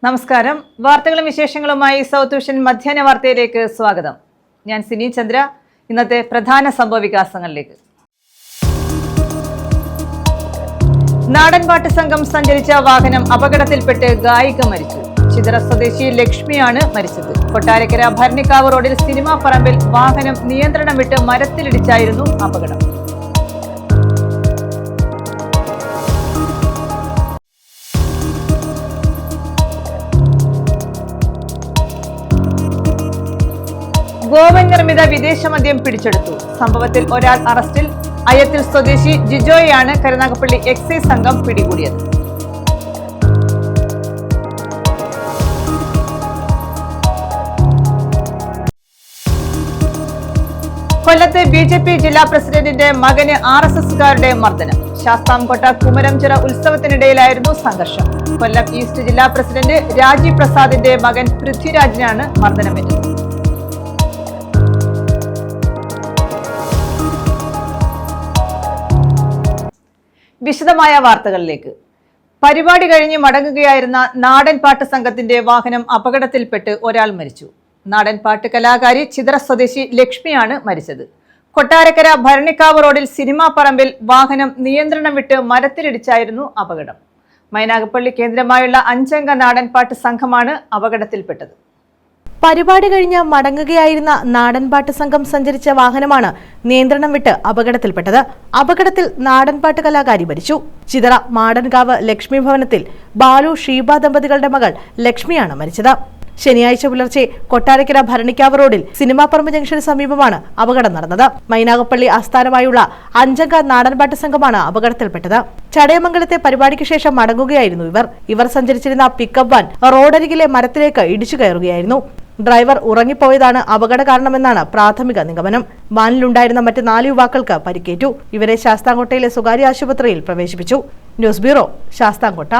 നമസ്കാരം. വാർത്തകളും വിശേഷങ്ങളുമായി സൗത്ത് വിഷൻ മധ്യാഹ്ന വാർത്തയിലേക്ക് സ്വാഗതം. ഞാൻ സിനി ചന്ദ്ര. ഇന്നത്തെ പ്രധാന സംഭവ വികാസങ്ങളിലേക്ക്. നാടൻപാട്ട് സംഘം സഞ്ചരിച്ച വാഹനം അപകടത്തിൽപ്പെട്ട് ഗായിക മരിച്ചു. ചിതറ സ്വദേശി ലക്ഷ്മിയാണ് മരിച്ചത്. കൊട്ടാരക്കര ഭരണിക്കാവ് റോഡിൽ സിനിമാ പറമ്പിൽ വാഹനം നിയന്ത്രണം വിട്ട് മരത്തിലിടിച്ചായിരുന്നു അപകടം. ഗോവൻ നിർമ്മിത വിദേശ മദ്യം പിടിച്ചെടുത്തു. സംഭവത്തിൽ ഒരാൾ അറസ്റ്റിൽ. അയ്യത്തിൽ സ്വദേശി ജിജോയാണ് കരുനാഗപ്പള്ളി എക്സൈസ് സംഘം പിടികൂടിയത്. കൊല്ലത്ത് BJP ജില്ലാ പ്രസിഡന്റിന്റെ മകന് RSSകാരുടെ മർദ്ദനം. ശാസ്താംകോട്ട കുമരംചിറ ഉത്സവത്തിനിടയിലായിരുന്നു സംഘർഷം. കൊല്ലം ഈസ്റ്റ് ജില്ലാ പ്രസിഡന്റ് രാജി പ്രസാദിന്റെ മകൻ പൃഥ്വിരാജിനാണ് മർദ്ദനമേറ്റത്. വിശദമായ വാർത്തകളിലേക്ക്. പരിപാടി കഴിഞ്ഞ് മടങ്ങുകയായിരുന്ന നാടൻ പാട്ട് സംഘത്തിന്റെ വാഹനം അപകടത്തിൽപ്പെട്ട് ഒരാൾ മരിച്ചു. നാടൻ പാട്ട് കലാകാരി ചിതറ സ്വദേശി ലക്ഷ്മിയാണ് മരിച്ചത്. കൊട്ടാരക്കര ഭരണിക്കാവ് റോഡിൽ സിനിമാ പറമ്പിൽ വാഹനം നിയന്ത്രണം വിട്ട് മരത്തിലിടിച്ചായിരുന്നു അപകടം. മൈനാഗപ്പള്ളി കേന്ദ്രമായുള്ള 5 അംഗ നാടൻ പാട്ട് സംഘമാണ് അപകടത്തിൽപ്പെട്ടത്. പരിപാടി കഴിഞ്ഞ് മടങ്ങുകയായിരുന്ന നാടൻപാട്ട് സംഘം സഞ്ചരിച്ച വാഹനമാണ് നിയന്ത്രണം വിട്ട് അപകടത്തിൽപ്പെട്ടത്. അപകടത്തിൽ നാടൻപാട്ട് കലാകാരി മരിച്ചു. ചിതറ മാടൻകാവ് ലക്ഷ്മി ഭവനത്തിൽ ബാലു ഷീബ ദമ്പതികളുടെ മകൾ ലക്ഷ്മിയാണ് മരിച്ചത്. ശനിയാഴ്ച പുലർച്ചെ കൊട്ടാരക്കര ഭരണിക്കാവ് റോഡിൽ സിനിമാപ്പറമ്പ് ജംഗ്ഷന് സമീപമാണ് അപകടം നടന്നത്. മൈനാഗപ്പള്ളി ആസ്ഥാനമായുള്ള 5 അംഗ നാടൻപാട്ട് സംഘമാണ് അപകടത്തിൽപ്പെട്ടത്. ചടയമംഗലത്തെ പരിപാടിക്ക് ശേഷം മടങ്ങുകയായിരുന്നു ഇവർ സഞ്ചരിച്ചിരുന്ന പിക്കപ്പ് വാൻ റോഡരികിലെ മരത്തിലേക്ക് ഇടിച്ചു കയറുകയായിരുന്നു. ഡ്രൈവർ ഉറങ്ങിപ്പോയതാണ് അപകട കാരണമെന്നാണ് പ്രാഥമിക നിഗമനം. വാനിലുണ്ടായിരുന്ന മറ്റ് 4 യുവാക്കൾക്ക് പരിക്കേറ്റു. ഇവരെ ശാസ്താംകോട്ടയിലെ സ്വകാര്യ ആശുപത്രിയിൽ പ്രവേശിപ്പിച്ചു. News bureau, Sasthamcotta.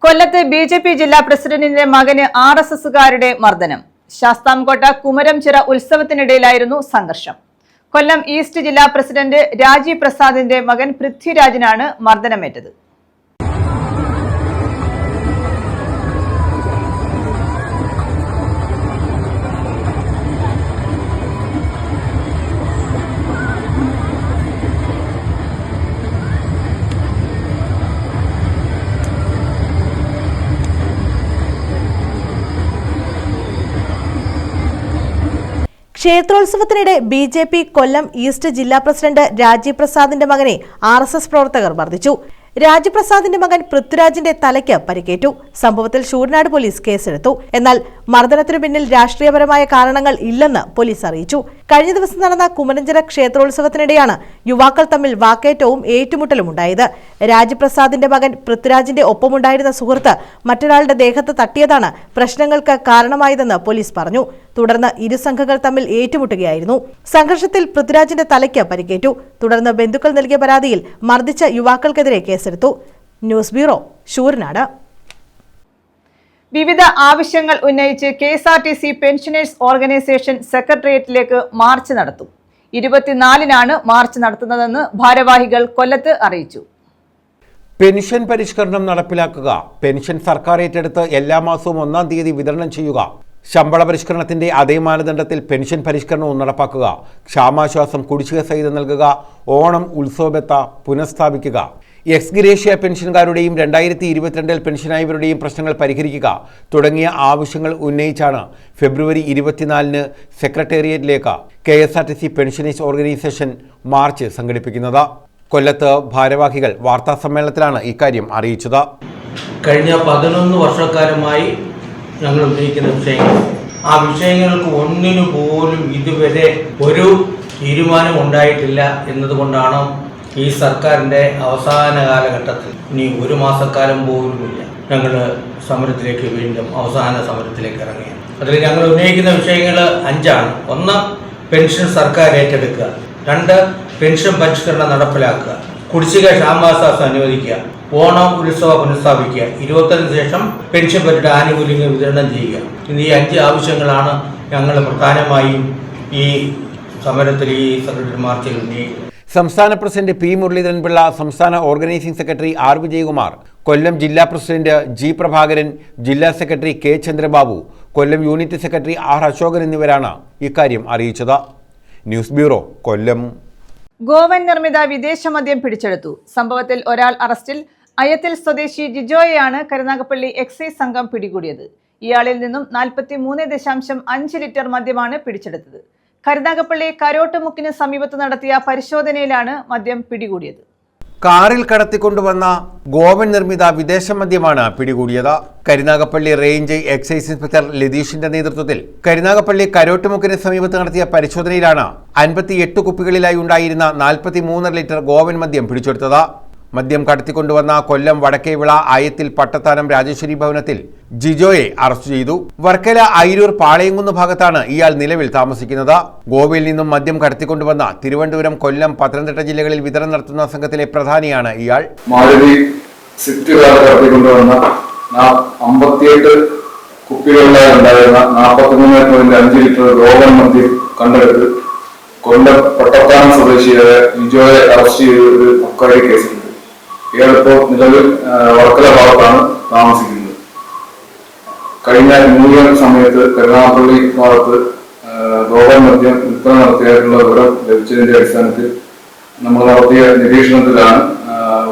കൊല്ലത്ത് BJP ജില്ലാ പ്രസിഡന്റിന്റെ മകന് RSSകാരുടെ മർദ്ദനം. ശാസ്താംകോട്ട കുമരംചിറ ഉത്സവത്തിനിടയിലായിരുന്നു സംഘർഷം. കൊല്ലം ഈസ്റ്റ് ജില്ലാ പ്രസിഡന്റ് രാജി പ്രസാദിന്റെ മകൻ പൃഥ്വിരാജിനാണ് മർദ്ദനമേറ്റത്. ക്ഷേത്രോത്സവത്തിനിടെ BJP കൊല്ലം ഈസ്റ്റ് ജില്ലാ പ്രസിഡന്റ് രാജി പ്രസാദിന്റെ മകനെ RSS പ്രവർത്തകർ മർദ്ദിച്ചു. രാജി പ്രസാദിന്റെ മകൻ പൃഥ്വിരാജിന്റെ തലയ്ക്ക് പരിക്കേറ്റു. സംഭവത്തിൽ ശൂരനാട് പോലീസ് കേസെടുത്തു. എന്നാൽ മർദ്ദനത്തിനു പിന്നിൽ രാഷ്ട്രീയപരമായ കാരണങ്ങൾ ഇല്ലെന്ന് പോലീസ് അറിയിച്ചു. കഴിഞ്ഞ ദിവസം നടന്ന കുമരഞ്ചിറ ക്ഷേത്രോത്സവത്തിനിടെയാണ് യുവാക്കൾ തമ്മിൽ വാക്കേറ്റവും ഏറ്റുമുട്ടലും ഉണ്ടായത്. രാജി പ്രസാദിന്റെ മകൻ പൃഥ്വിരാജിന്റെ ഒപ്പമുണ്ടായിരുന്ന സുഹൃത്ത് മറ്റൊരാളുടെ ദേഹത്ത് തട്ടിയതാണ് പ്രശ്നങ്ങൾക്ക് കാരണമായതെന്ന് പോലീസ് പറഞ്ഞു. തുടർന്ന് ഇരു സംഘങ്ങൾ തമ്മിൽ ഏറ്റുമുട്ടുകയായിരുന്നു. സംഘർഷത്തിൽ പൃഥ്വിരാജിന്റെ തലയ്ക്ക് പരിക്കേറ്റു. തുടർന്ന് ബന്ധുക്കൾ നൽകിയ പരാതിയിൽ മർദ്ദിച്ച യുവാക്കൾക്കെതിരെ കേസെടുത്തു. News bureau, Sooranad. വിവിധ ആവശ്യങ്ങൾ ഉന്നയിച്ച് KSRTC പെൻഷനേഴ്സ് ഓർഗനൈസേഷൻ സെക്രട്ടേറിയറ്റിലേക്ക് മാർച്ച് നടത്തും. 24-നാണ് മാർച്ച് നടത്തുന്നതെന്ന് ഭാരവാഹികൾ കൊല്ലത്ത് അറിയിച്ചു. പെൻഷൻ പരിഷ്കരണം നടപ്പിലാക്കുക, പെൻഷൻ സർക്കാർ ഏറ്റെടുത്ത് എല്ലാ മാസവും 1-ാം തീയതി വിതരണം ചെയ്യുക, ശമ്പള പരിഷ്കരണത്തിന്റെ അതേ മാനദണ്ഡത്തിൽ പെൻഷൻ പരിഷ്കരണവും നടപ്പാക്കുക, ക്ഷാമാശ്വാസം കുടിശ്ശിക സഹിതം നൽകുക, ഓണം ഉത്സവബത്ത പുനഃസ്ഥാപിക്കുക, എക്സ്ഗ്രേഷ്യ പെൻഷൻകാരുടെയും 2022 പെൻഷനായവരുടെയും പ്രശ്നങ്ങൾ പരിഹരിക്കുക തുടങ്ങിയ ആവശ്യങ്ങൾ ഉന്നയിച്ചാണ് ഫെബ്രുവരി 24-ന് സെക്രട്ടേറിയറ്റിലേക്ക് KSRTC പെൻഷനേഴ്സ് ഓർഗനൈസേഷൻ മാർച്ച് സംഘടിപ്പിക്കുന്നത്. കൊല്ലത്ത് ഭാരവാഹികൾ വാർത്താസമ്മേളനത്തിലാണ് ഇക്കാര്യം അറിയിച്ചത്. കഴിഞ്ഞ 11 വർഷക്കാലമായി ഞങ്ങൾ ഉന്നയിക്കുന്ന വിഷയങ്ങൾ, ആ വിഷയങ്ങൾക്ക് ഒന്നിനു പോലും ഇതുവരെ ഒരു തീരുമാനം ഉണ്ടായിട്ടില്ല എന്നതുകൊണ്ടാണ് ഈ സർക്കാരിൻ്റെ അവസാന കാലഘട്ടത്തിൽ ഇനി 1 മാസക്കാലം പോലുമില്ല ഞങ്ങൾ സമരത്തിലേക്ക് വീണ്ടും അവസാന സമരത്തിലേക്ക് ഇറങ്ങുകയാണ്. അതിൽ ഞങ്ങൾ ഉന്നയിക്കുന്ന വിഷയങ്ങൾ 5ആണ്. 1, പെൻഷൻ സർക്കാർ ഏറ്റെടുക്കുക. 2, പെൻഷൻ പരിഷ്കരണം നടപ്പിലാക്കുക. കുടിശ്ശിക ക്ഷാമാശ്വാസം അനുവദിക്കുക. ഓണം ഉത്സവ പുനഃസ്ഥാപിക്കുക. 25-ന് ശേഷം പെൻഷൻ പറ്റിയ ആനുകൂല്യങ്ങൾ വിതരണം ചെയ്യുക. എന്നീ 5 ആവശ്യങ്ങളാണ് ഞങ്ങൾ പ്രധാനമായും ഈ സമരത്തിൽ ഈ സെക്രട്ടറി മാർച്ചിൽ ഉന്നയിക്കുന്നത്. സംസ്ഥാന പ്രസിഡന്റ് പി മുരളീധരൻപിള്ള, സംസ്ഥാന ഓർഗനൈസിംഗ് സെക്രട്ടറി ആർ വിജയകുമാർ, കൊല്ലം ജില്ലാ പ്രസിഡന്റ് ജി പ്രഭാകരൻ, ജില്ലാ സെക്രട്ടറി കെ ചന്ദ്രബാബു, കൊല്ലം യൂണിറ്റ് സെക്രട്ടറി ആർ അശോകൻ എന്നിവരാണ് ഇക്കാര്യം അറിയിച്ചത്. ന്യൂസ് ബ്യൂറോ, കൊല്ലം. ഗോവൻ നിർമ്മിത വിദേശ മദ്യം പിടിച്ചെടുത്തു. സംഭവത്തിൽ ഒരാൾ അറസ്റ്റിൽ. അയത്തിൽ സ്വദേശി ജിജോയെയാണ് കരുനാഗപ്പള്ളി എക്സൈസ് സംഘം പിടികൂടിയത്. ഇയാളിൽ നിന്നും 43.5 ലിറ്റർ മദ്യമാണ് പിടിച്ചെടുത്തത്. കരുനാഗപ്പള്ളി കരോട്ടുമുക്കിന് സമീപത്ത് നടത്തിയ പരിശോധനയിലാണ് മദ്യം പിടികൂടിയത്. കാറിൽ കടത്തിക്കൊണ്ടുവന്ന ഗോവൻ നിർമ്മിത വിദേശ മദ്യമാണ് പിടികൂടിയത്. കരുനാഗപ്പള്ളി റേഞ്ച് എക്സൈസ് ഇൻസ്പെക്ടർ ലതീഷിന്റെ നേതൃത്വത്തിൽ കരുനാഗപ്പള്ളി കരോട്ടുമുക്കിന് സമീപത്ത് നടത്തിയ പരിശോധനയിലാണ് 58 കുപ്പികളിലായി ഉണ്ടായിരുന്ന 43 ലിറ്റർ ഗോവൻ മദ്യം പിടിച്ചെടുത്തത്. മദ്യം കടത്തിക്കൊണ്ടുവന്ന കൊല്ലം വടക്കേവിള ആയത്തിൽ പട്ടത്താനം രാജേശ്വരി ഭവനത്തിൽ ജിജോയെ അറസ്റ്റ് ചെയ്തു. വർക്കല അയിരൂർ പാളയംകുന്ന് ഭാഗത്താണ് ഇയാൾ നിലവിൽ താമസിക്കുന്നത്. ഗോവയിൽ നിന്നും മദ്യം കടത്തിക്കൊണ്ടുവന്ന തിരുവനന്തപുരം, കൊല്ലം, പത്തനംതിട്ട ജില്ലകളിൽ വിതരണം നടത്തുന്ന സംഘത്തിലെ പ്രധാനിയാണ് ഇയാൾ. മാരുതി സ്വിഫ്റ്റ് കാർ കടത്തിക്കൊണ്ടുവന്ന 58 കുപ്പികളിലായി ഉണ്ടായിരുന്ന 43.5 ലിറ്റർ ഗോവൻ മദ്യം കണ്ടെടുത്ത് കൊല്ലം പട്ടത്താനം സ്വദേശിയായ ജിജോയെ അറസ്റ്റ് ചെയ്ത് ഒരു അബ്കാരി കേസുണ്ട്. ഇയാളിപ്പോൾ നിലവിൽ വർക്കല ഭാഗത്താണ് താമസിക്കുന്നത്. കഴിഞ്ഞ ന്യൂ ഇയർ സമയത്ത് കരുനാഗപ്പള്ളി ഭാഗത്ത് ഗോവൻ മദ്യം വിൽപ്പന നടത്തിയായിട്ടുള്ള വിവരം ലഭിച്ചതിന്റെ അടിസ്ഥാനത്തിൽ നമ്മൾ നടത്തിയ നിരീക്ഷണത്തിലാണ്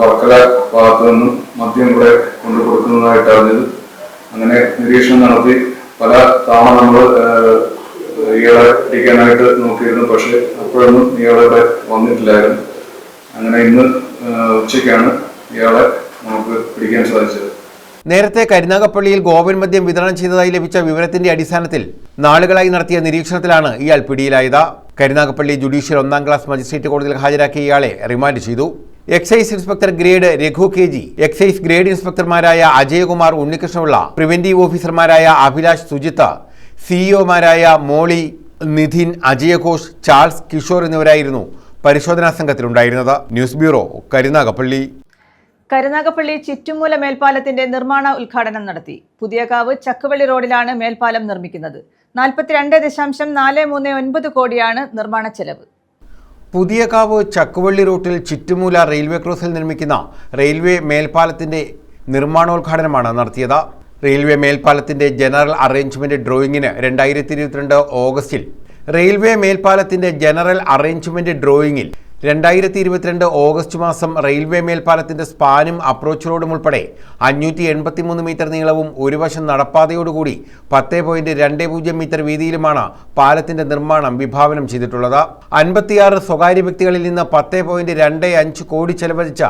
വർക്കല ഭാഗത്ത് നിന്നും മദ്യം ഇവിടെ കൊണ്ടുകൊടുക്കുന്നതായിട്ട് അറിഞ്ഞത്. അങ്ങനെ നിരീക്ഷണം നടത്തി പല തവണ നമ്മൾ ഇയാളെ പിടിക്കാനായിട്ട് നോക്കിയിരുന്നു. പക്ഷെ അപ്പോഴൊന്നും ഇയാളെ വന്നിട്ടില്ലായിരുന്നു. അങ്ങനെ ഇന്ന് ഉച്ചയ്ക്കാണ് ഇയാളെ നമുക്ക് പിടിക്കാൻ സാധിച്ചത്. നേരത്തെ കരുനാഗപ്പള്ളിയിൽ ഗോവൻ മദ്യം വിതരണം ചെയ്തതായി ലഭിച്ച വിവരത്തിന്റെ അടിസ്ഥാനത്തിൽ നാളുകളായി നടത്തിയ നിരീക്ഷണത്തിലാണ് ഇയാൾ പിടിയിലായത്. കരുനാഗപ്പള്ളി ജുഡീഷ്യൽ 1ാം ക്ലാസ് മജിസ്ട്രേറ്റ് കോടതിയിൽ ഹാജരാക്കിയ ഇയാളെ റിമാൻഡ് ചെയ്തു. Excise inspector grade Raghu KG, excise grade ഇൻസ്പെക്ടർമാരായ അജയകുമാർ, ഉണ്ണികൃഷ്ണപിള്ള, പ്രിവന്റീവ് ഓഫീസർമാരായ അഭിലാഷ്, സുജിത്ത്, സിഇഒമാരായ മോളി, നിധിൻ, അജയഘോഷ്, ചാൾസ്, കിഷോർ എന്നിവരായിരുന്നു പരിശോധനാ സംഘത്തിലുണ്ടായിരുന്നത്. News bureau, Karunagappally. കരുനാഗപ്പള്ളി ചിറ്റുമൂല മേൽപ്പാലത്തിന്റെ നിർമ്മാണ ഉദ്ഘാടനം നടത്തി. പുതിയകാവ് ചക്കുവള്ളി റോഡിലാണ് മേൽപ്പാലം നിർമ്മിക്കുന്നത്. 42.439 കോടിയാണ് നിർമ്മാണ ചെലവ്. പുതിയകാവ് ചക്കുവള്ളി റൂട്ടിൽ ചിറ്റുമൂല റെയിൽവേ ക്രോസിൽ നിർമ്മിക്കുന്ന റെയിൽവേ മേൽപ്പാലത്തിന്റെ നിർമ്മാണോദ്ഘാടനമാണ് നടത്തിയത്. റെയിൽവേ മേൽപ്പാലത്തിന്റെ ജനറൽ അറേഞ്ച്മെന്റ് ഡ്രോയിങ്ങിന് 2022 ഓഗസ്റ്റിൽ റെയിൽവേ മേൽപ്പാലത്തിന്റെ ജനറൽ അറേഞ്ച്മെന്റ് ഡ്രോയിങ്ങിൽ 2022 ഓഗസ്റ്റ് മാസം റെയിൽവേ മേൽപ്പാലത്തിന്റെ സ്പാനും അപ്രോച്ച് റോഡും ഉൾപ്പെടെ 583 മീറ്റർ നീളവും ഒരു വശം നടപ്പാതയോടുകൂടി 10.20 മീറ്റർ വീതിയിലുമാണ് പാലത്തിന്റെ നിർമ്മാണം വിഭാവനം ചെയ്തിട്ടുള്ളത്. 56 സ്വകാര്യ വ്യക്തികളിൽ നിന്ന് 10.25 കോടി ചെലവഴിച്ച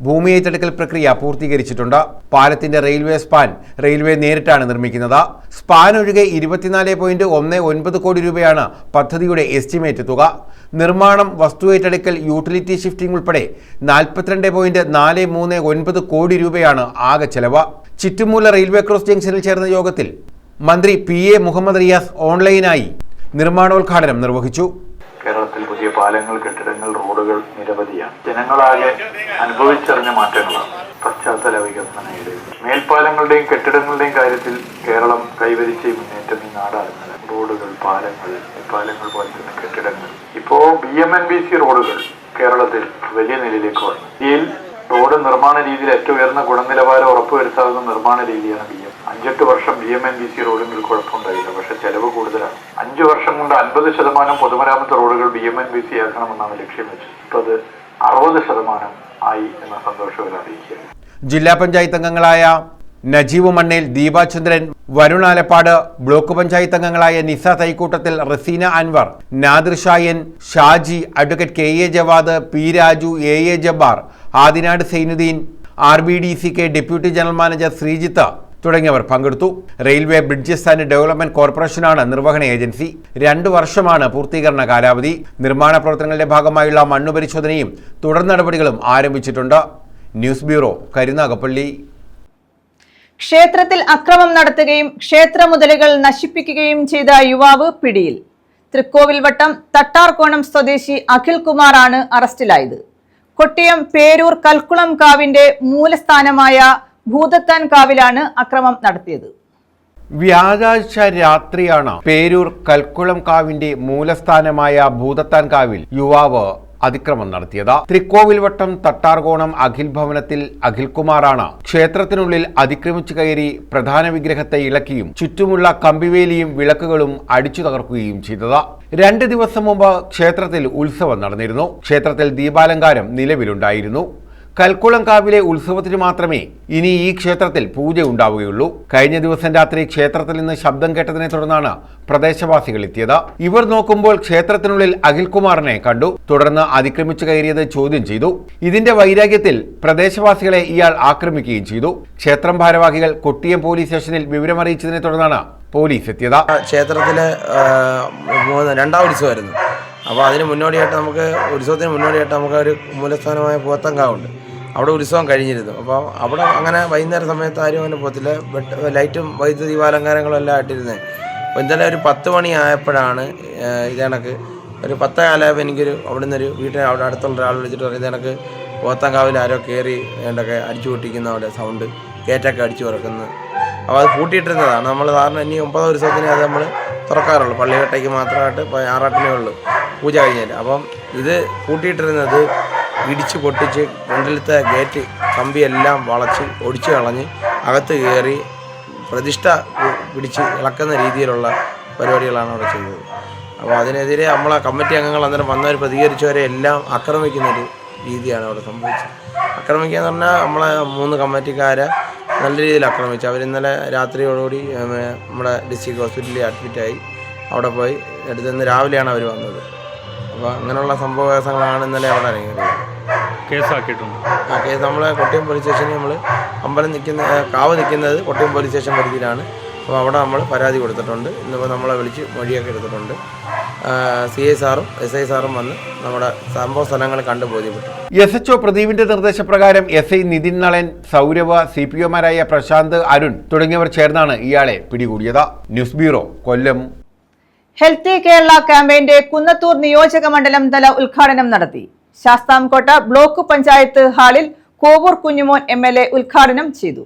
ഭൂമി ഏറ്റെടുക്കൽ പ്രക്രിയ പൂർത്തീകരിച്ചിട്ടുണ്ട്. പാലത്തിന്റെ റെയിൽവേ സ്പാൻ റെയിൽവേ നേരിട്ടാണ് നിർമ്മിക്കുന്നത്. സ്പാൻ ഒഴികെ 24.19 കോടി രൂപയാണ് പദ്ധതിയുടെ എസ്റ്റിമേറ്റ് തുക. നിർമ്മാണം, വസ്തു ഏറ്റെടുക്കൽ, യൂട്ടിലിറ്റി ഷിഫ്റ്റിംഗ് ഉൾപ്പെടെ 42.439 കോടി രൂപയാണ് ആകെ ചെലവ്. ചിറ്റുമൂല റെയിൽവേ ക്രോസ് ജംഗ്ഷനിൽ ചേർന്ന യോഗത്തിൽ മന്ത്രി PA മുഹമ്മദ് റിയാസ് ഓൺലൈനായി നിർമ്മാണോദ്ഘാടനം നിർവഹിച്ചു. കേരളത്തിൽ പുതിയ പാലങ്ങൾ, കെട്ടിടങ്ങൾ, റോഡുകൾ നിരവധിയാണ്. ജനങ്ങളാകെ അനുഭവിച്ചറിഞ്ഞ മാറ്റങ്ങളാണ് പശ്ചാത്തല വികസന മേൽപ്പാലങ്ങളുടെയും കെട്ടിടങ്ങളുടെയും കാര്യത്തിൽ കേരളം കൈവരിച്ച മുന്നേറ്റം ഈ നാടാണ്. റോഡുകൾ, പാലങ്ങൾ പോലെ തന്നെ കെട്ടിടങ്ങൾ. ഇപ്പോ BMNBC റോഡുകൾ കേരളത്തിൽ വലിയ നിലയിലേക്ക് വന്നു. ഇതിൽ റോഡ് നിർമ്മാണ രീതിയിൽ ഏറ്റവും ഉയർന്ന ഗുണനിലവാരം ഉറപ്പുവരുത്താവുന്ന നിർമ്മാണ രീതിയാണ് 5-8 വർഷം BMNBC റോഡുകൾ കുഴപ്പമുണ്ടായില്ല. പക്ഷെ ചെലവ് കൂടുതലാണ്. 5 വർഷം കൊണ്ട് 50% പൊതുമരാമത്ത് റോഡുകൾ BMNBC ആക്കണമെന്നാണ് ലക്ഷ്യം വെച്ചത്. ഇപ്പൊ അത് 60% ആയി എന്ന സന്തോഷവും അറിയിക്കുകയാണ്. ജില്ലാ പഞ്ചായത്ത് അംഗങ്ങളായ നജീബ് മണ്ണേൽ, ദീപാചന്ദ്രൻ, വരുൺ ആലപ്പാട്, ബ്ലോക്ക് പഞ്ചായത്ത് അംഗങ്ങളായ നിസ തൈക്കൂട്ടത്തിൽ, Raseena Anwar, Nadir Shayan, Shaji, advocate KA Jawad, P Raju, AA Jabbar, Adinad Sainuddin, RBDCK deputy general manager Sreejith തുടങ്ങിയവർ പങ്കെടുത്തു. റെയിൽവേ ബ്രിഡ്ജസ് ആൻഡ് ഡെവലപ്മെന്റ് കോർപ്പറേഷനാണ് നിർവഹണ ഏജൻസി. 2 വർഷമാണ് പൂർത്തീകരണ കാലാവധി. നിർമ്മാണ പ്രവർത്തനങ്ങളുടെ ഭാഗമായുള്ള മണ്ണു പരിശോധനയും തുടർ നടപടികളും ആരംഭിച്ചിട്ടുണ്ട്. News bureau, Karunagappally. ക്ഷേത്രത്തിൽ അക്രമം നടത്തുകയും ക്ഷേത്ര മുതലുകൾ നശിപ്പിക്കുകയും ചെയ്ത യുവാവ് പിടിയിൽ. തൃക്കോവിൽവട്ടം തട്ടാർകോണം സ്വദേശി അഖിൽ കുമാറാണ് അറസ്റ്റിലായത്. കൊട്ടിയം പേരൂർ കൽക്കുളം കാവിന്റെ മൂലസ്ഥാനമായ ഭൂതത്താൻ കാവിലാണ് അക്രമം നടത്തിയത്. വ്യാഴാഴ്ച രാത്രിയാണ് പേരൂർ കൽക്കുളം കാവിന്റെ മൂലസ്ഥാനമായ ഭൂതത്താൻ കാവിൽ യുവാവ് അതിക്രമം നടത്തിയത്. തൃക്കോവിൽവട്ടം തട്ടാർകോണം അഖിൽ ഭവനത്തിൽ അഖിൽകുമാറാണ് ക്ഷേത്രത്തിനുള്ളിൽ അതിക്രമിച്ചു കയറി പ്രധാന വിഗ്രഹത്തെ ഇളക്കിയും ചുറ്റുമുള്ള കമ്പിവേലിയും വിളക്കുകളും അടിച്ചു തകർക്കുകയും ചെയ്തത്. 2 ദിവസം മുമ്പ് ക്ഷേത്രത്തിൽ ഉത്സവം നടന്നിരുന്നു. ക്ഷേത്രത്തിൽ ദീപാലങ്കാരം നിലവിലുണ്ടായിരുന്നു. കൽക്കുളംകാവിലെ ഉത്സവത്തിന് മാത്രമേ ഇനി ഈ ക്ഷേത്രത്തിൽ പൂജ ഉണ്ടാവുകയുള്ളൂ. കഴിഞ്ഞ ദിവസം രാത്രി ക്ഷേത്രത്തിൽ നിന്ന് ശബ്ദം കേട്ടതിനെ തുടർന്നാണ് പ്രദേശവാസികൾ എത്തിയത്. ഇവർ നോക്കുമ്പോൾ ക്ഷേത്രത്തിനുള്ളിൽ അഖിൽകുമാറിനെ കണ്ടു. തുടർന്ന് അതിക്രമിച്ചു കയറിയത് ചോദ്യം ചെയ്തു. ഇതിന്റെ വൈരാഗ്യത്തിൽ പ്രദേശവാസികളെ ഇയാൾ ആക്രമിക്കുകയും ചെയ്തു. ക്ഷേത്രം ഭാരവാഹികൾ കൊട്ടിയം പോലീസ് സ്റ്റേഷനിൽ വിവരമറിയിച്ചതിനെ തുടർന്നാണ് പോലീസ് എത്തിയത്. ക്ഷേത്രത്തിലെ 2ാം ഉത്സവമായിരുന്നു. അപ്പോൾ അതിന് മുന്നോടിയായിട്ട് ഉത്സവത്തിന് മുന്നോടിയായിട്ട് നമുക്ക് ഒരു മൂലസ്ഥാനമായ പൂവത്തങ്കാവുണ്ട്. അവിടെ ഉത്സവം കഴിഞ്ഞിരുന്നു. അപ്പോൾ അവിടെ അങ്ങനെ വൈകുന്നേര സമയത്ത് ആരും അങ്ങനെ പോകത്തില്ല. ലൈറ്റും വൈദ്യുതി ദീപാലങ്കാരങ്ങളും എല്ലാം ആയിട്ടിരുന്നത്. അപ്പോൾ ഇന്നലെ ഒരു 10 മണി ആയപ്പോഴാണ് ഇതേണക്ക് ഒരു 10 കാലമായപ്പോൾ എനിക്കൊരു അവിടെ നിന്നൊരു വീട്ടിൽ അവിടെ അടുത്തുള്ള ഒരാൾ വിളിച്ചിട്ട് പറയും ഇതേണക്ക് പൂവത്തങ്കാവിൽ ആരോ കയറി വേണ്ടൊക്കെ അടിച്ചു പൊട്ടിക്കുന്ന അവിടെ സൗണ്ട് ഗേറ്റൊക്കെ അടിച്ചു തുറക്കുന്നത്. അപ്പോൾ അത് പൂട്ടിയിട്ടിരുന്നതാണ്. നമ്മൾ സാറിന് ഇനി 9 ഉത്സവത്തിന് അത് നമ്മൾ തുറക്കാറുള്ളൂ. പള്ളിവേട്ടയ്ക്ക് മാത്രമായിട്ട് ആറാട്ടിനേ ഉള്ളൂ പൂജ കഴിഞ്ഞാൽ. അപ്പം ഇത് പൂട്ടിയിട്ടിരുന്നത് ഇടിച്ച് പൊട്ടിച്ച് മുണ്ടിലത്തെ ഗേറ്റ് കമ്പിയെല്ലാം വളച്ച് ഒടിച്ച് കളഞ്ഞ് അകത്ത് കയറി പ്രതിഷ്ഠ പിടിച്ച് ഇളക്കുന്ന രീതിയിലുള്ള പരിപാടികളാണ് അവിടെ ചെയ്തത്. അപ്പോൾ അതിനെതിരെ നമ്മളെ കമ്മിറ്റി അംഗങ്ങൾ അന്നേരം വന്നവർ പ്രതികരിച്ചവരെ എല്ലാം ആക്രമിക്കുന്നൊരു രീതിയാണ് അവിടെ സംഭവിച്ചത്. ആക്രമിക്കുക എന്ന് പറഞ്ഞാൽ നമ്മളെ 3 കമ്മിറ്റിക്കാരെ നല്ല രീതിയിൽ ആക്രമിച്ചു. അവരിന്നലെ രാത്രിയോടുകൂടി നമ്മുടെ ഡിസ്ട്രിക്ട് ഹോസ്പിറ്റലിൽ അഡ്മിറ്റായി. അവിടെ പോയി എടുത്തുനിന്ന് രാവിലെയാണ് അവർ വന്നത്. അപ്പോൾ അങ്ങനെയുള്ള സംഭവവികാസങ്ങളാണ് ഇന്നലെ അവിടെ ഇറങ്ങിയത്. കേസാക്കിയിട്ടുണ്ട്. ആ കേസ് നമ്മളെ കൊട്ടിയം പോലീസ് സ്റ്റേഷനിൽ നമ്മൾ അമ്പലം കാവ് നിൽക്കുന്നത് കൊട്ടിയം പോലീസ് സ്റ്റേഷൻ പരിധിയിലാണ്. അപ്പോൾ അവിടെ നമ്മൾ പരാതി കൊടുത്തിട്ടുണ്ട്. ഇന്നിപ്പോൾ നമ്മളെ വിളിച്ച് മൊഴിയൊക്കെ എടുത്തിട്ടുണ്ട്. CI സാറും SI സാറും വന്ന് നമ്മുടെ സംഭവ സ്ഥലങ്ങൾ കണ്ടു ബോധ്യപ്പെട്ടു. SHO പ്രദീപിന്റെ നിർദ്ദേശപ്രകാരം SI നിതിൻ നളൻ, സൗരവ്, CPOമാരായ പ്രശാന്ത്, അരുൺ തുടങ്ങിയവർ ചേർന്നാണ് ഇയാളെ പിടികൂടിയത്. ന്യൂസ് ബ്യൂറോ, കൊല്ലം. ഹെൽത്തി കേരള ക്യാമ്പയിന്റെ കുന്നത്തൂർ നിയോജക മണ്ഡലം തല ഉദ്ഘാടനം നടത്തി. ശാസ്താംകോട്ട ബ്ലോക്ക് പഞ്ചായത്ത് ഹാളിൽ കോവൂർ കുഞ്ഞുമോൻ MLA ഉദ്ഘാടനം ചെയ്തു.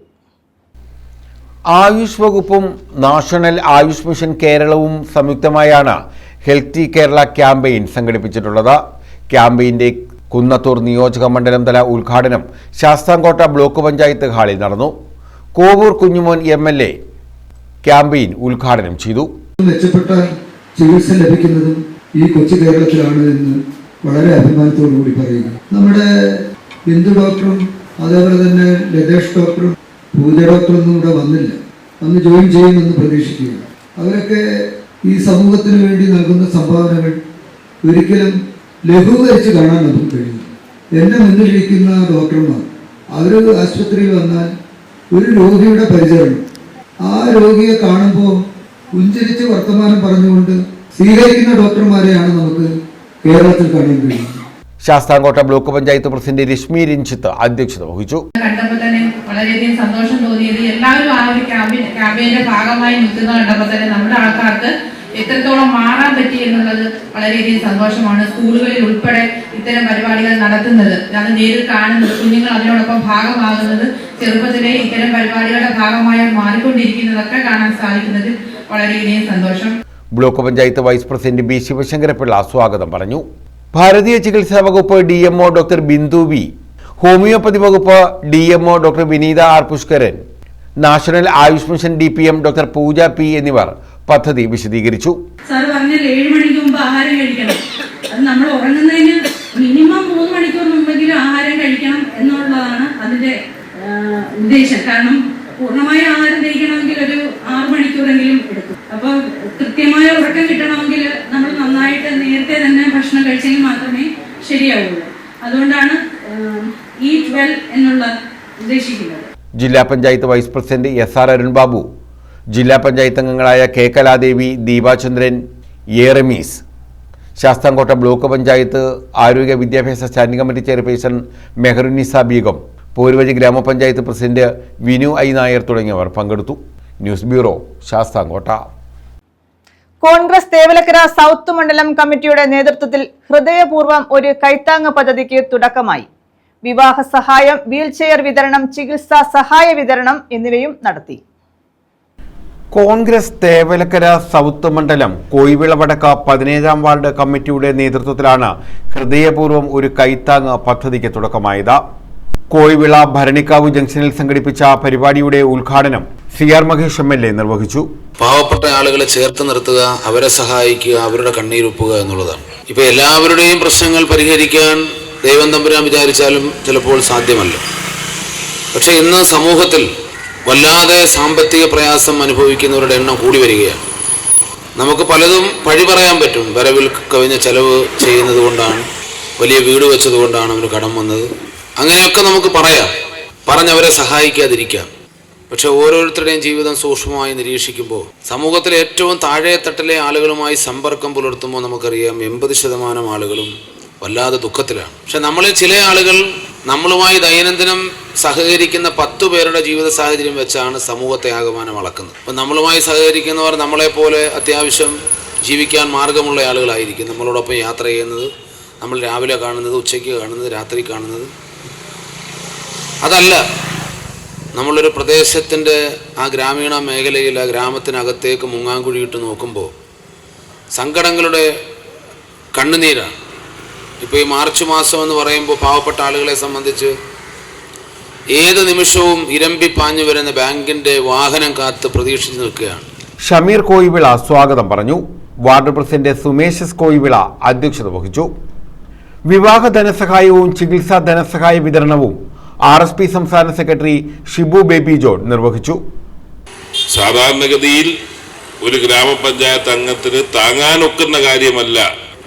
ആയുഷ് വകുപ്പും നാഷണൽ ആയുഷ് മിഷൻ കേരളവും സംയുക്തമായാണ് ഹെൽത്തി കേരള ക്യാമ്പയിൻ സംഘടിപ്പിച്ചിട്ടുള്ളത്. ക്യാമ്പയിന്റെ കുന്നത്തൂർ നിയോജക മണ്ഡലം തല ഉദ്ഘാടനം ശാസ്താംകോട്ട ബ്ലോക്ക് പഞ്ചായത്ത് ഹാളിൽ നടന്നു. കോവൂർ കുഞ്ഞുമോൻ MLA ക്യാമ്പയിൻ ഉദ്ഘാടനം ചെയ്തു. മെച്ചപ്പെട്ട ചികിത്സ ലഭിക്കുന്നതും ഈ കൊച്ചു കേരളത്തിലാണ് എന്ന് വളരെ അഭിമാനത്തോടു കൂടി പറയുക. നമ്മുടെ ബിന്ദു ഡോക്ടറും അതേപോലെ തന്നെ ലതേഷ് ഡോക്ടറും പൂജ ഡോക്ടറൊന്നും ഇവിടെ വന്നില്ല. വന്ന് ജോയിൻ ചെയ്യുമെന്ന് പ്രതീക്ഷിക്കുക. അവരൊക്കെ ഈ സമൂഹത്തിന് വേണ്ടി നൽകുന്ന സംഭാവനകൾ ഒരിക്കലും ലഘൂകരിച്ച് കാണാൻ നമുക്ക് കഴിയും. എൻ്റെ മുന്നിലിരിക്കുന്ന ഡോക്ടർമാർ അവർ ആശുപത്രിയിൽ വന്നാൽ ഒരു രോഗിയുടെ പരിചരണം, ആ രോഗിയെ കാണുമ്പോൾ പുഞ്ചിരിച്ച് വർത്തമാനം പറഞ്ഞുകൊണ്ട് സ്വീകരിക്കുന്ന ഡോക്ടർമാരെയാണ് നമുക്ക് കേരളത്തിൽ കാണാൻ കഴിയുന്നത്. ശാസ്താംകോട്ട ബ്ലോക്ക് പഞ്ചായത്ത് പ്രസിഡന്റ് രശ്മി രഞ്ജിത്ത് അധ്യക്ഷത വഹിച്ചു. കണ്ടപ്പോൾ തന്നെ വളരെയധികം സന്തോഷം തോന്നിയത് എല്ലാവരും ആ ഒരു ക്യാമ്പയിന്റെ ഭാഗമായി നിൽക്കുന്ന കണ്ടപ്പോൾ തന്നെ നമ്മുടെ ആൾക്കാർക്ക് എത്രത്തോളം മാറാൻ പറ്റി എന്നുള്ളത് വളരെയധികം സന്തോഷമാണ്. സ്കൂളുകളിൽ ഉൾപ്പെടെ ഇത്തരം പരിപാടികൾ നടത്തുന്നത്, അത് നേരിൽ കാണുന്നത്, കുഞ്ഞുങ്ങൾ അതിനോടൊപ്പം ഭാഗമാകുന്നത്, ചെറുപ്പത്തിലെ ഇത്തരം പരിപാടികളുടെ ഭാഗമായി മാറിക്കൊണ്ടിരിക്കുന്നതൊക്കെ കാണാൻ സാധിക്കുന്നത് വളരെയധികം സന്തോഷം. Block panchayat vice president B Sivasankara Pillai സ്വാഗതം പറഞ്ഞു. ഭാരതീയ ചികിത്സാ വകുപ്പ് DMO doctor Bindu V, homeopathy വകുപ്പ് DMO ഡോക്ടർ വിനീത R Pushkaran, national Ayush mission DPM doctor പൂജ P എന്നിവർ പദ്ധതി വിശദീകരിച്ചു. സാർ പറഞ്ഞാൽ 7 മണിക്ക് മുമ്പ് ആഹാരം കഴിക്കണം. അത് നമ്മൾ ഉറങ്ങുന്നതിന് മിനിമം 3 മണിക്കൂർ മുമ്പെങ്കിലും ആഹാരം കഴിക്കണം എന്നുള്ളതാണ് അതിന്റെ ഉദ്ദേശം. കാരണം പൂർണ്ണമായ ആഹാരം കഴിക്കണമെങ്കിൽ ഒരു 6 മണിക്കൂറെങ്കിലും എടുക്കും. അപ്പോൾ കൃത്യമായ ഉറക്കം കിട്ടണമെങ്കിൽ നമ്മൾ നന്നായിട്ട് നേരത്തെ തന്നെ ഭക്ഷണം കഴിച്ചെങ്കിൽ മാത്രമേ ശരിയാവുള്ളൂ. അതുകൊണ്ടാണ് ഈറ്റ് വെൽ എന്നുള്ള ഉദ്ദേശിക്കുന്നത്. ജില്ലാ panchayat vice president SR Arun Babu, ജില്ലാ പഞ്ചായത്ത് അംഗങ്ങളായ K കലാദേവി, ദീപാചന്ദ്രൻ, റമീസ്, ശാസ്താംകോട്ട ബ്ലോക്ക് പഞ്ചായത്ത് ആരോഗ്യ വിദ്യാഭ്യാസ standing committee chairperson Meharunisa Beegum, Poruvazhi ഗ്രാമപഞ്ചായത്ത് പ്രസിഡന്റ് വിനു I നായർ തുടങ്ങിയവർ പങ്കെടുത്തു. News bureau, Sasthamcotta. Congress Thevalakkara south മണ്ഡലം കമ്മിറ്റിയുടെ നേതൃത്വത്തിൽ ഹൃദയപൂർവ്വം ഒരു കൈത്താങ്ങ് പദ്ധതിക്ക് തുടക്കമായി. വിവാഹ സഹായം, വീൽചെയർ വിതരണം, ചികിത്സാ സഹായ വിതരണം എന്നിവയും നടത്തി. കോൺഗ്രസ് തേവലക്കര സൗത്ത് മണ്ഡലം കോയിവിള വടക്ക 17-ാം വാർഡ് കമ്മിറ്റിയുടെ നേതൃത്വത്തിലാണ് ഹൃദയപൂർവ്വം ഒരു കൈത്താങ് പദ്ധതിക്ക് തുടക്കമായത്. കോയിവിള ഭരണിക്കാവ് ജംഗ്ഷനിൽ സംഘടിപ്പിച്ച പരിപാടിയുടെ ഉദ്ഘാടനം CR മഹേഷ് MLA നിർവഹിച്ചു. പാവപ്പെട്ട ആളുകളെ ചേർത്ത് നിർത്തുക, അവരെ സഹായിക്കുക, അവരുടെ കണ്ണീരൊപ്പുക എന്നുള്ളതാണ്. ഇപ്പൊ എല്ലാവരുടെയും പ്രശ്നങ്ങൾ പരിഹരിക്കാൻ ദൈവം തമ്പുരാൻ വിചാരിച്ചാലും ചിലപ്പോൾ സാധ്യമല്ല. പക്ഷെ ഇന്ന് സമൂഹത്തിൽ വല്ലാതെ സാമ്പത്തിക പ്രയാസം അനുഭവിക്കുന്നവരുടെ എണ്ണം കൂടി വരികയാണ്. നമുക്ക് പലതും പഴി പറയാൻ പറ്റും. വരവിൽ കവിഞ്ഞ ചെലവ് ചെയ്യുന്നത് കൊണ്ടാണ്, വലിയ വീട് വെച്ചതുകൊണ്ടാണ് അവന് കടം വന്നത്, അങ്ങനെയൊക്കെ നമുക്ക് പറയാം, പറഞ്ഞവരെ സഹായിക്കാതിരിക്കാം. പക്ഷെ ഓരോരുത്തരുടെയും ജീവിതം സൂക്ഷ്മമായി നിരീക്ഷിക്കുമ്പോൾ സമൂഹത്തിലെ ഏറ്റവും താഴെത്തട്ടിലെ ആളുകളുമായി സമ്പർക്കം പുലർത്തുമ്പോൾ നമുക്കറിയാം 80% ആളുകളും വല്ലാതെ ദുഃഖത്തിലാണ്. പക്ഷെ നമ്മളിൽ ചില ആളുകൾ നമ്മളുമായി ദൈനംദിനം സഹകരിക്കുന്ന 10 പേരുടെ ജീവിത സാഹചര്യം വെച്ചാണ് സമൂഹത്തെ ആകമാനം അളക്കുന്നത്. അപ്പം നമ്മളുമായി സഹകരിക്കുന്നവർ നമ്മളെപ്പോലെ അത്യാവശ്യം ജീവിക്കാൻ മാർഗമുള്ള ആളുകളായിരിക്കും. നമ്മളോടൊപ്പം യാത്ര ചെയ്യുന്നത്, നമ്മൾ രാവിലെ കാണുന്നത്, ഉച്ചയ്ക്ക് കാണുന്നത്, രാത്രി കാണുന്നത്. അതല്ല, നമ്മളൊരു പ്രദേശത്തിൻ്റെ ആ ഗ്രാമീണ മേഖലയിൽ ആ ഗ്രാമത്തിനകത്തേക്ക് മുങ്ങാങ്കുഴിയിട്ട് നോക്കുമ്പോൾ സങ്കടങ്ങളുടെ കണ്ണുനീരാണ്. ഇപ്പോൾ ഈ മാർച്ച് മാസം എന്ന് പറയുമ്പോൾ പാവപ്പെട്ട ആളുകളെ സംബന്ധിച്ച് ഏത് നിമിഷവും ഇരമ്പി പാഞ്ഞു വരുന്ന ബാങ്കിൻ്റെ വാഹനം കാത്ത് പ്രതീക്ഷിച്ച് നിൽക്കുകയാണ്. ഷമീർ കോയിവിള സ്വാഗതം പറഞ്ഞു. വാർഡ് പ്രസിഡന്റ് സുമേഷ് കോയിവിള അധ്യക്ഷത വഹിച്ചു. വിവാഹ ധനസഹായവും ചികിത്സാ ധനസഹായ വിതരണവും RSP സംസ്ഥാന സെക്രട്ടറി ഷിബു ബേബി ജോൺ നിർവഹിച്ചു. സാധാരണഗതിയിൽ ഒരു ഗ്രാമപഞ്ചായത്ത് അംഗത്തിന് താങ്ങാനൊക്കുന്ന കാര്യമല്ല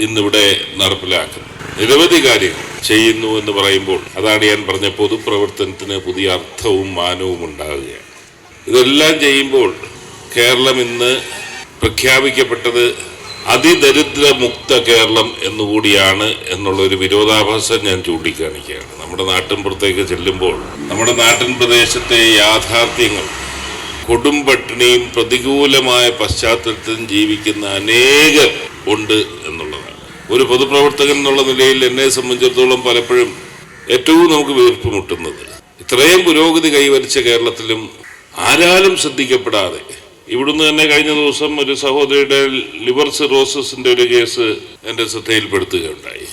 ഇന്നിവിടെ നടപ്പിലാക്കുന്നത്. നിരവധി കാര്യങ്ങൾ ചെയ്യുന്നു എന്ന് പറയുമ്പോൾ അതാണ് ഞാൻ പറഞ്ഞ പൊതുപ്രവർത്തനത്തിന് പുതിയ അർത്ഥവും മാനവും ഉണ്ടാവുകയാണ്. ഇതെല്ലാം ചെയ്യുമ്പോൾ കേരളം ഇന്ന് പ്രഖ്യാപിക്കപ്പെട്ടത് അതിദരിദ്രമുക്ത കേരളം എന്നുകൂടിയാണ് എന്നുള്ളൊരു വിരോധാഭാസം ഞാൻ ചൂണ്ടിക്കാണിക്കുകയാണ്. നമ്മുടെ നാട്ടിൻപുറത്തേക്ക് ചെല്ലുമ്പോൾ നമ്മുടെ നാട്ടിൻ പ്രദേശത്തെ യാഥാർത്ഥ്യങ്ങൾ, കൊടുംപട്ടിണിയും പ്രതികൂലമായ പശ്ചാത്തലത്തിലും ജീവിക്കുന്ന അനേകം ഉണ്ട് എന്നുള്ളതാണ്. ഒരു പൊതുപ്രവർത്തകൻ എന്നുള്ള നിലയിൽ എന്നെ സംബന്ധിച്ചിടത്തോളം പലപ്പോഴും ഏറ്റവും നമുക്ക് വീർപ്പ് മുട്ടുന്നത് ഇത്രയും പുരോഗതി കൈവരിച്ച കേരളത്തിലും ആരാലും ശ്രദ്ധിക്കപ്പെടാതെ, ഇവിടുന്ന് തന്നെ കഴിഞ്ഞ ദിവസം ഒരു സഹോദരിയുടെ ലിവർ സിറോസിന്റെ ഒരു കേസ് എന്റെ ശ്രദ്ധയിൽപ്പെടുത്തുകയുണ്ടായി.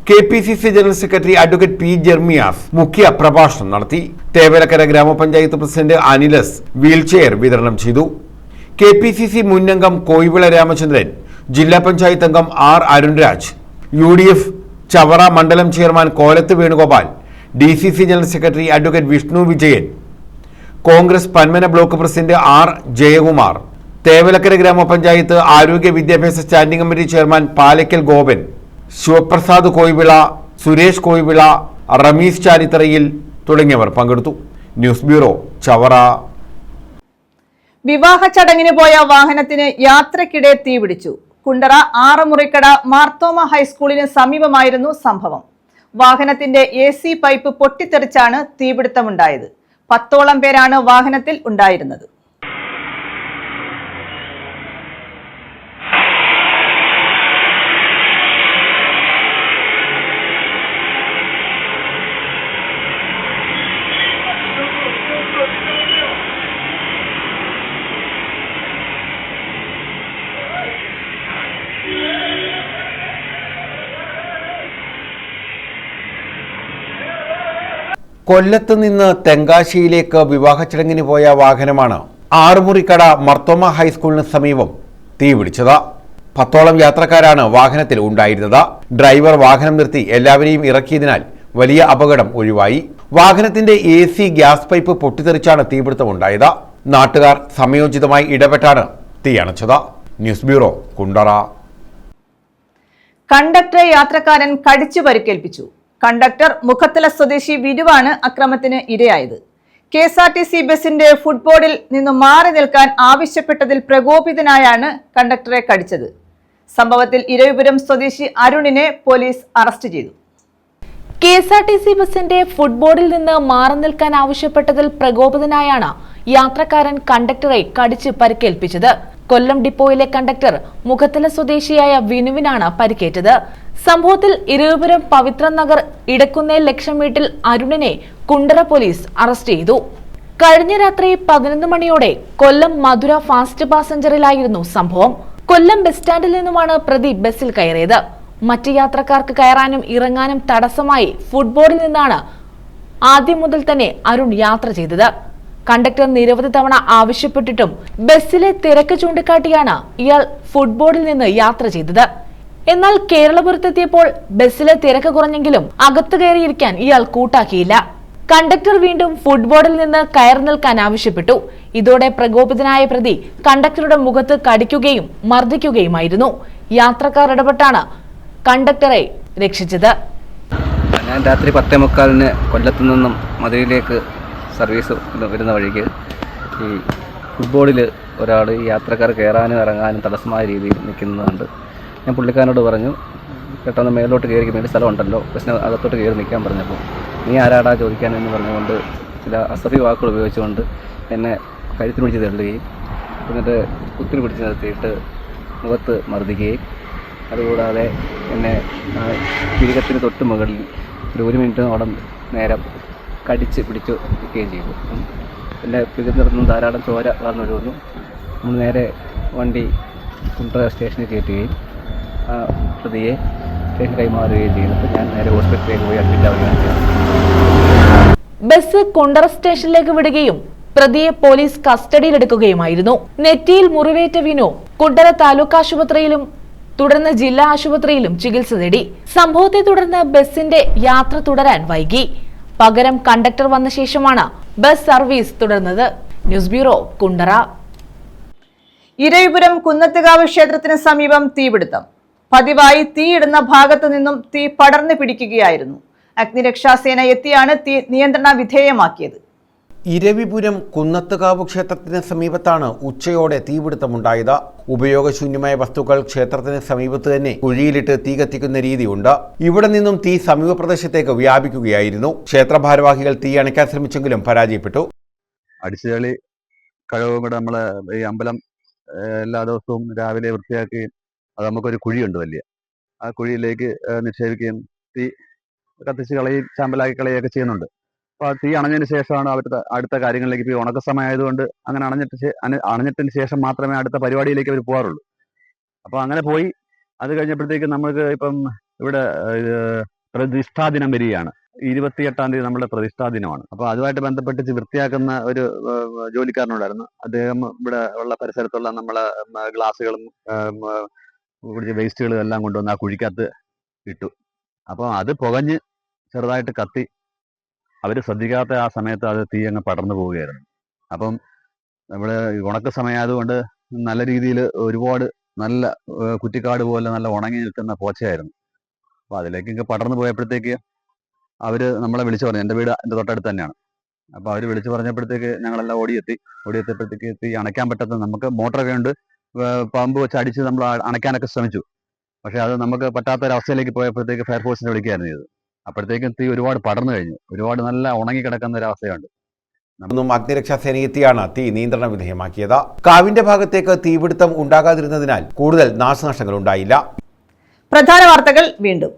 KPCC general secretary advocate P. Jermias മുഖ്യ പ്രഭാഷണം നടത്തി. തേവലക്കര ഗ്രാമപഞ്ചായത്ത് പ്രസിഡന്റ് അനിലസ് വീൽചെയർ വിതരണം ചെയ്തു. KPCC മുന്നംഗം കോയിവിള രാമചന്ദ്രൻ, ജില്ലാ പഞ്ചായത്ത് അംഗം R. അരുൺരാജ്, UDF ചവറ മണ്ഡലം chairman Kolathu Venugopal, DCC general secretary advocate Vishnu Vijayan, Congress Panmana block president R. Jayakumar, Thevalakkara ഗ്രാമപഞ്ചായത്ത് ആരോഗ്യ വിദ്യാഭ്യാസ standing committee chairman Palakkal Gopan, Sivaprasad Koyivila, Suresh Koyivila, Rameez ചാരിത്തറയിൽ തുടങ്ങിയവർ പങ്കെടുത്തു. News bureau, Chavara. വിവാഹ ചടങ്ങിന് പോയ വാഹനത്തിന് യാത്രക്കിടെ തീപിടിച്ചു. കുണ്ടറ ആറമുറിക്കട മാർത്തോമ ഹൈസ്കൂളിന് സമീപമായിരുന്നു സംഭവം. വാഹനത്തിന്റെ AC പൈപ്പ് പൊട്ടിത്തെറിച്ചാണ് തീപിടുത്തമുണ്ടായത്. 10ഓളം പേരാണ് വാഹനത്തിൽ ഉണ്ടായിരുന്നത്. കൊല്ലത്ത് നിന്ന് തെങ്കാശിയിലേക്ക് വിവാഹ ചടങ്ങിന് പോയ വാഹനമാണ് ആറുമുറിക്കട മർത്തോമ ഹൈസ്കൂളിന് സമീപം തീപിടിച്ചത്. 10ഓളം യാത്രക്കാരാണ് വാഹനത്തിൽ ഉണ്ടായിരുന്നത്. ഡ്രൈവർ വാഹനം നിർത്തി എല്ലാവരെയും ഇറക്കിയതിനാൽ വലിയ അപകടം ഒഴിവായി. വാഹനത്തിന്റെ AC ഗ്യാസ് പൈപ്പ് പൊട്ടിത്തെറിച്ചാണ് തീപിടുത്തമുണ്ടായത്. നാട്ടുകാർ സമയോചിതമായി ഇടപെട്ടാണ് തീയണച്ചത്. News bureau, Kundara. കണ്ടക്ടറെ യാത്രക്കാരൻ കടിച്ചു പരിക്കേൽപ്പിച്ചു. കണ്ടക്ടർ മുഖത്തല സ്വദേശി വിനുവാണ് അക്രമത്തിന് ഇരയായത്. KSRTC ബസിന്റെ ഫുട്ബോർഡിൽ നിന്ന് മാറി നിൽക്കാൻ ആവശ്യപ്പെട്ടതിൽ പ്രകോപിതനായാണ് കണ്ടക്ടറെ കടിച്ചത്. സംഭവത്തിൽ ഇരവിപുരം സ്വദേശി അരുണിനെ പോലീസ് അറസ്റ്റ് ചെയ്തു. KSRTC ബസിന്റെ ഫുട്ബോർഡിൽ നിന്ന് മാറി നിൽക്കാൻ ആവശ്യപ്പെട്ടതിൽ പ്രകോപിതനായാണ് യാത്രക്കാരൻ കണ്ടക്ടറെ കടിച്ച് പരിക്കേൽപ്പിച്ചത്. കൊല്ലം ഡിപ്പോയിലെ കണ്ടക്ടർ മുഖത്തല സ്വദേശിയായ വിനുവിനാണ് പരിക്കേറ്റത്. സംഭവത്തിൽ ഇരവിപുരം പവിത്ര നഗർ ഇടക്കുന്നേൽ ലക്ഷം വീട്ടിൽ അരുണിനെ കുണ്ടറ പോലീസ് അറസ്റ്റ് ചെയ്തു. കഴിഞ്ഞ രാത്രി 11 മണിയോടെ കൊല്ലം മധുര ഫാസ്റ്റ് പാസഞ്ചറിലായിരുന്നു സംഭവം. കൊല്ലം ബസ് സ്റ്റാൻഡിൽ നിന്നുമാണ് പ്രതി ബസ്സിൽ കയറിയത്. മറ്റ് യാത്രക്കാർക്ക് കയറാനും ഇറങ്ങാനും തടസ്സമായി ഫുട്ബോർഡിൽ നിന്നാണ് ആദ്യം മുതൽ തന്നെ അരുൺ യാത്ര ചെയ്തത്. കണ്ടക്ടർ നിരവധി തവണ ആവശ്യപ്പെട്ടിട്ടും ബസ്സിലെ തിരക്ക് ചൂണ്ടിക്കാട്ടിയാണ് ഇയാൾ ഫുട്ബോർഡിൽ നിന്ന് യാത്ര ചെയ്തത്. എന്നാൽ കേരളപുരത്തെത്തിയപ്പോൾ ബസ്സിലെ തിരക്ക് കുറഞ്ഞെങ്കിലും അകത്ത് കയറിയിരിക്കാൻ ഇയാൾ കൂട്ടാക്കിയില്ല. കണ്ടക്ടർ വീണ്ടും ഫുട്ബോർഡിൽ നിന്ന് കയറി നിൽക്കാൻ ആവശ്യപ്പെട്ടു. ഇതോടെ പ്രകോപിതനായ പ്രതി കണ്ടക്ടറുടെ മുഖത്ത് കടിക്കുകയും മർദ്ദിക്കുകയുമായിരുന്നു. യാത്രക്കാർ ഇടപെട്ടാണ് കണ്ടക്ടറെ രക്ഷിച്ചത്. ഞാൻ രാത്രി 10:45 കൊല്ലത്തു നിന്നും മധുരയിലേക്ക് സർവീസ് വരുന്ന വഴിക്ക് ഈ ഫുട്ബോളിൽ ഒരാൾ ഈ യാത്രക്കാർ കയറാനും ഇറങ്ങാനും തടസ്സമായ രീതിയിൽ നിൽക്കുന്നതുകൊണ്ട് ഞാൻ പുള്ളിക്കാരനോട് പറഞ്ഞു, പെട്ടെന്ന് മേലോട്ട് കയറിക്ക് വേണ്ടി സ്ഥലമുണ്ടല്ലോ, ബസ്സിന് അകത്തോട്ട് കയറി നിൽക്കാൻ പറഞ്ഞപ്പോൾ നീ ആരാടാ ചോദിക്കാനെന്ന് പറഞ്ഞുകൊണ്ട് ചില അസഭ്യ വാക്കുകൾ ഉപയോഗിച്ചുകൊണ്ട് എന്നെ കഴുത്തിന് പിടിച്ച് തള്ളുകയും എന്നിട്ട് കുത്തിന് പിടിച്ച് നിർത്തിയിട്ട് മുഖത്ത് മർദ്ദിക്കുകയും അതുകൂടാതെ എന്നെ പിരികത്തിന് തൊട്ട് മുകളിൽ ഒരു മിനിറ്റോളം നേരം കടിച്ച് പിടിച്ചു നിൽക്കുകയും ചെയ്തു. പിന്നെ പിരികത്തിനടുത്തുനിന്ന് ധാരാളം ചോര വളർന്നൊഴുകുന്നു. നമ്മൾ നേരെ വണ്ടി കുണ്ട്ര സ്റ്റേഷനിൽ കയറ്റുകയും ആ പ്രതിയെ സ്റ്റേഷൻ കൈമാറുകയും ചെയ്യുന്നു. ഞാൻ നേരെ ഹോസ്പിറ്റലിലേക്ക് പോയി അഡ്മിറ്റ് ആവുകയാണ് ചെയ്തത്. ബസ് കുണ്ടറ സ്റ്റേഷനിലേക്ക് വിടുകയും പ്രതിയെ പോലീസ് കസ്റ്റഡിയിലെടുക്കുകയുമായിരുന്നു. നെറ്റിയിൽ മുറിവേറ്റ വിനു കുണ്ടറ താലൂക്ക് ആശുപത്രിയിലും തുടർന്ന് ജില്ലാ ആശുപത്രിയിലും ചികിത്സ തേടി. സംഭവത്തെ തുടർന്ന് ബസിന്റെ യാത്ര തുടരാൻ വൈകി. പകരം കണ്ടക്ടർ വന്ന ശേഷമാണ് ബസ് സർവീസ് തുടർന്നത്. News bureau, Kundara. ഇരവിപുരം കുന്നത്തുകാവ് ക്ഷേത്രത്തിന് സമീപം തീപിടുത്തം. പതിവായി തീയിടുന്ന ഭാഗത്തു നിന്നും തീ പടർന്നു പിടിക്കുകയായിരുന്നു. അഗ്നിരക്ഷാസേന എത്തിയാണ് തീ നിയന്ത്രണ വിധേയമാക്കിയത്. ഇരവിപുരം കുന്നത്തുകാവ് ക്ഷേത്രത്തിന് സമീപത്താണ് ഉച്ചയോടെ തീപിടുത്തമുണ്ടായത്. ഉപയോഗശൂന്യമായ വസ്തുക്കൾ ക്ഷേത്രത്തിന് സമീപത്ത് തന്നെ കുഴിയിലിട്ട് തീ കത്തിക്കുന്ന രീതിയുണ്ട്. ഇവിടെ നിന്നും തീ സമീപ പ്രദേശത്തേക്ക് വ്യാപിക്കുകയായിരുന്നു. ക്ഷേത്ര ഭാരവാഹികൾ തീ അണയ്ക്കാൻ ശ്രമിച്ചെങ്കിലും പരാജയപ്പെട്ടു. അടിച്ചുകളി കഴിവും കൂടെ നമ്മളെ ഈ അമ്പലം എല്ലാ ദിവസവും രാവിലെ വൃത്തിയാക്കുകയും അത് നമുക്കൊരു കുഴിയുണ്ട് വലിയ, ആ കുഴിയിലേക്ക് നിക്ഷേപിക്കുകയും തീ കത്തിച്ച് കളയും ചാമ്പലാക്കി കളയുകയൊക്കെ ചെയ്യുന്നുണ്ട്. അപ്പോൾ ആ തീ അണഞ്ഞതിന് ശേഷമാണ് അവരുടെ അടുത്ത കാര്യങ്ങളിലേക്ക്. ഇപ്പോൾ ഉണക്ക സമയമായതുകൊണ്ട് അങ്ങനെ അണഞ്ഞിട്ടതിന് ശേഷം മാത്രമേ അടുത്ത പരിപാടിയിലേക്ക് അവർ പോകാറുള്ളൂ. അപ്പോൾ അങ്ങനെ പോയി അത് കഴിഞ്ഞപ്പോഴത്തേക്ക് നമുക്ക് ഇപ്പം ഇവിടെ പ്രതിഷ്ഠാ ദിനം വരികയാണ്. 28-ാം തീയതി നമ്മുടെ പ്രതിഷ്ഠാ ദിനമാണ്. അപ്പോൾ അതുമായിട്ട് ബന്ധപ്പെട്ട് വൃത്തിയാക്കുന്ന ഒരു ജോലിക്കാരനുണ്ടായിരുന്നു. അദ്ദേഹം ഇവിടെ ഉള്ള പരിസരത്തുള്ള നമ്മളെ ഗ്ലാസുകളും കുടിച്ച വേസ്റ്റുകളും എല്ലാം കൊണ്ടുവന്ന് ആ കുഴിക്കകത്ത് ഇട്ടു. അപ്പോൾ അത് പുകഞ്ഞ് ചെറുതായിട്ട് കത്തി അവർ ശ്രദ്ധിക്കാത്ത ആ സമയത്ത് അത് തീ അങ്ങ് പടർന്നു പോവുകയായിരുന്നു. അപ്പം നമ്മൾ ഉണക്ക സമയമായതുകൊണ്ട് നല്ല രീതിയിൽ ഒരുപാട് നല്ല കുറ്റിക്കാട് പോലെ നല്ല ഉണങ്ങി നിൽക്കുന്ന പോച്ചയായിരുന്നു. അപ്പോൾ അതിലേക്ക് പടർന്നു പോയപ്പോഴത്തേക്ക് അവർ നമ്മളെ വിളിച്ചു പറഞ്ഞു. എൻ്റെ വീട് എൻ്റെ തൊട്ടടുത്ത് തന്നെയാണ്. അപ്പോൾ അവർ വിളിച്ചു പറഞ്ഞപ്പോഴത്തേക്ക് ഞങ്ങളെല്ലാം ഓടിയെത്തിയപ്പോഴത്തേക്ക് തീ അണയ്ക്കാൻ പറ്റാത്ത, നമുക്ക് മോട്ടറൊക്കെ ഉണ്ട്, പമ്പ് വെച്ച് അടിച്ച് നമ്മൾ അണയ്ക്കാനൊക്കെ ശ്രമിച്ചു. പക്ഷേ അത് നമുക്ക് പറ്റാത്തൊരവസ്ഥയിലേക്ക് പോയപ്പോഴത്തേക്ക് ഫയർഫോഴ്സിനെ വിളിക്കുകയായിരുന്നു ചെയ്തത്. അപ്പോഴത്തേക്കും തീ ഒരുപാട് പടർന്നു കഴിഞ്ഞു. ഒരുപാട് നല്ല ഉണങ്ങിക്കിടക്കുന്ന ഒരവസ്ഥയുണ്ട്. അഗ്നിരക്ഷാസേന എത്തിയാണ് തീ നിയന്ത്രണ വിധേയമാക്കിയത്. കാവിന്റെ ഭാഗത്തേക്ക് തീപിടുത്തം ഉണ്ടാകാതിരുന്നതിനാൽ കൂടുതൽ നാശനഷ്ടങ്ങൾ ഉണ്ടായില്ല. പ്രധാന വാർത്തകൾ വീണ്ടും.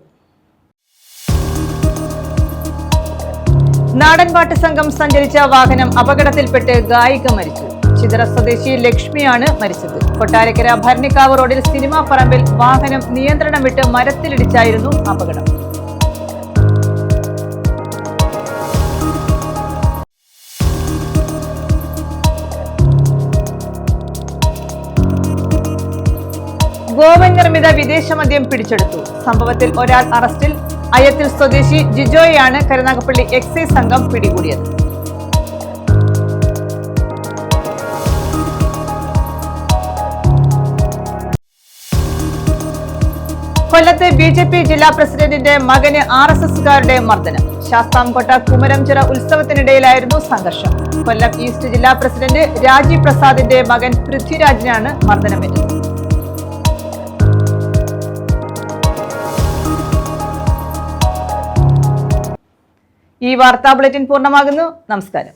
നാടൻപാട്ട് സംഘം സഞ്ചരിച്ച വാഹനം അപകടത്തിൽപ്പെട്ട് ഗായിക മരിച്ചു. ചിതറ സ്വദേശി ലക്ഷ്മിയാണ് മരിച്ചത്. കൊട്ടാരക്കര ഭരണിക്കാവ് റോഡിൽ സിനിമാ പറമ്പിൽ വാഹനം നിയന്ത്രണം വിട്ട് മരത്തിലിടിച്ചായിരുന്നു അപകടം. ഗോവൻ നിർമ്മിത വിദേശ മദ്യം പിടിച്ചെടുത്തു. സംഭവത്തിൽ ഒരാൾ അറസ്റ്റിൽ. അയ്യത്തിൽ സ്വദേശി ജിജോയാണ് കരുനാഗപ്പള്ളി എക്സൈസ് സംഘം പിടികൂടിയത്. കൊല്ലത്ത് BJP ജില്ലാ പ്രസിഡന്റിന്റെ മകന് RSSകാരുടെ മർദ്ദനം. ശാസ്താംകോട്ട കുമരംചിറ ഉത്സവത്തിനിടയിലായിരുന്നു സംഘർഷം. കൊല്ലം ഈസ്റ്റ് ജില്ലാ പ്രസിഡന്റ് രാജീവ് പ്രസാദിന്റെ മകൻ പൃഥ്വിരാജിനാണ് മർദ്ദനമേറ്റത്. ഈ വാർത്താ ബുള്ളറ്റിൻ പൂർണ്ണമാകുന്നു. നമസ്കാരം.